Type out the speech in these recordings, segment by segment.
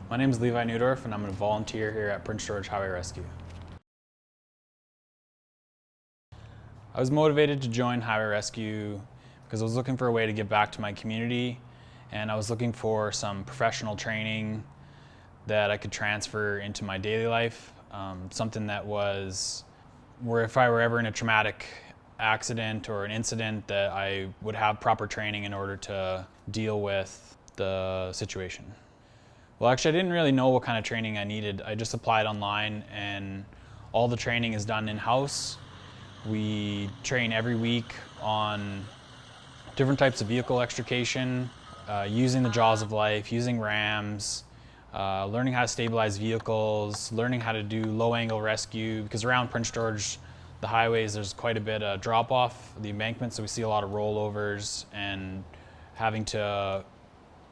My name is Levi Neudorf, and I'm a volunteer here at Prince George Highway Rescue. I was motivated to join Highway Rescue because I was looking for a way to give back to my community, and I was looking for some professional training that I could transfer into my daily life. Something that was where if I were ever in a traumatic accident or an incident, that I would have proper training in order to deal with the situation. Well, actually, I didn't really know what kind of training I needed. I just applied online, and all the training is done in-house. We train every week on different types of vehicle extrication, using the jaws of life, using rams, learning how to stabilize vehicles, learning how to do low-angle rescue, because around Prince George, the highways, there's quite a bit of drop-off the embankment, so we see a lot of rollovers and having to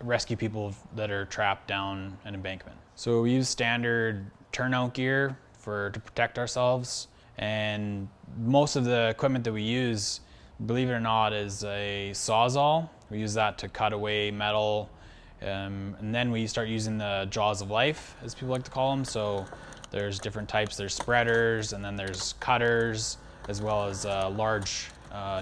rescue people that are trapped down an embankment. So we use standard turnout gear to protect ourselves, and most of the equipment that we use, believe it or not, is a Sawzall. We use that to cut away metal, and then we start using the jaws of life, as people like to call them. So there's different types. There's spreaders, and then there's cutters, as well as large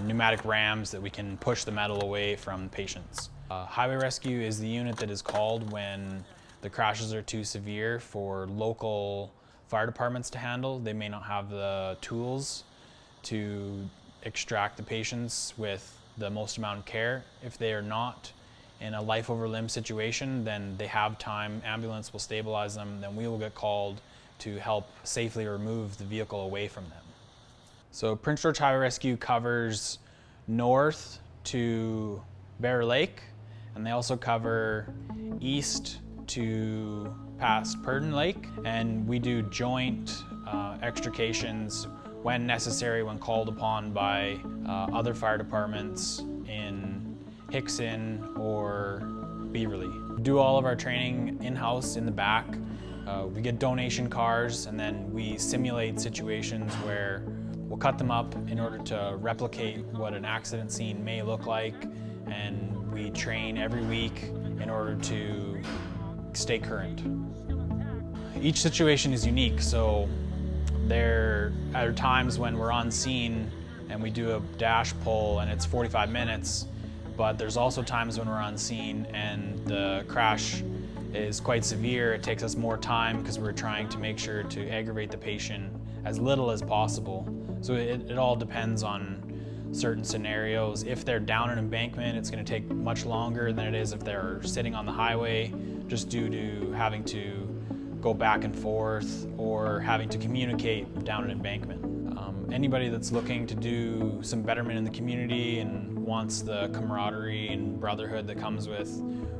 pneumatic rams that we can push the metal away from patients. Highway Rescue is the unit that is called when the crashes are too severe for local fire departments to handle. They may not have the tools to extract the patients with the most amount of care. If they are not in a life over limb situation, then they have time, ambulance will stabilize them, then we will get called to help safely remove the vehicle away from them. So Prince George Highway Rescue covers north to Bear Lake, and they also cover east to past Purdon Lake, and we do joint extrications when necessary, when called upon by other fire departments in Hickson or Beaverly. We do all of our training in-house in the back. We get donation cars, and then we simulate situations where we'll cut them up in order to replicate what an accident scene may look like, and we train every week in order to stay current. Each situation is unique, so there are times when we're on scene and we do a dash pull and it's 45 minutes, but there's also times when we're on scene and the crash is quite severe. It takes us more time because we're trying to make sure to aggravate the patient as little as possible. So it all depends on certain scenarios. If they're down an embankment, it's going to take much longer than it is if they're sitting on the highway, just due to having to go back and forth or having to communicate down an embankment. Anybody that's looking to do some betterment in the community and wants the camaraderie and brotherhood that comes with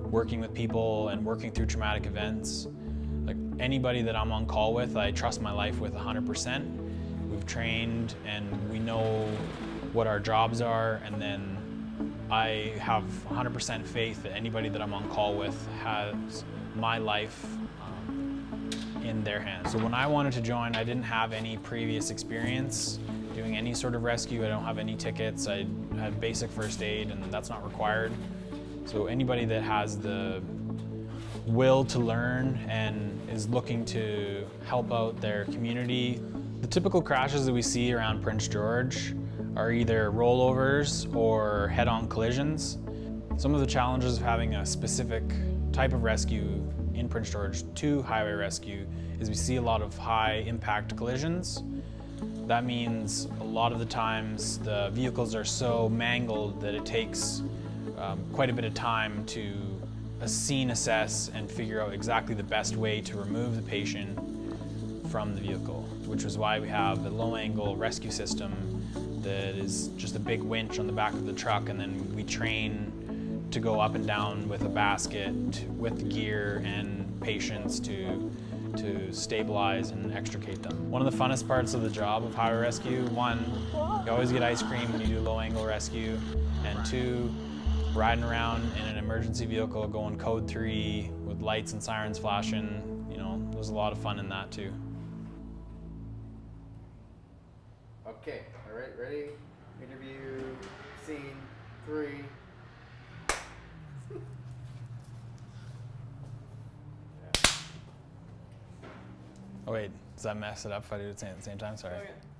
working with people and working through traumatic events, like anybody that I'm on call with, I trust my life with 100%. We've trained and we know what our jobs are, and then I have 100% faith that anybody that I'm on call with has my life in their hands. So when I wanted to join, I didn't have any previous experience doing any sort of rescue. I don't have any tickets. I had basic first aid, and that's not required. So anybody that has the will to learn and is looking to help out their community. The typical crashes that we see around Prince George are either rollovers or head-on collisions. Some of the challenges of having a specific type of rescue in Prince George to Highway Rescue is we see a lot of high impact collisions. That means a lot of the times the vehicles are so mangled that it takes quite a bit of time to scene assess and figure out exactly the best way to remove the patient from the vehicle, which is why we have a low angle rescue system that is just a big winch on the back of the truck, and then we train to go up and down with a basket with gear and patients to stabilize and extricate them. One of the funnest parts of the job of Highway Rescue, one, you always get ice cream when you do low angle rescue, and two, riding around in an emergency vehicle going code 3 with lights and sirens flashing, you know, there's a lot of fun in that too. Okay, all right, ready? Interview, scene, 3. Yeah. Oh wait, does that mess it up if I do it at the same time? Sorry. Oh, yeah.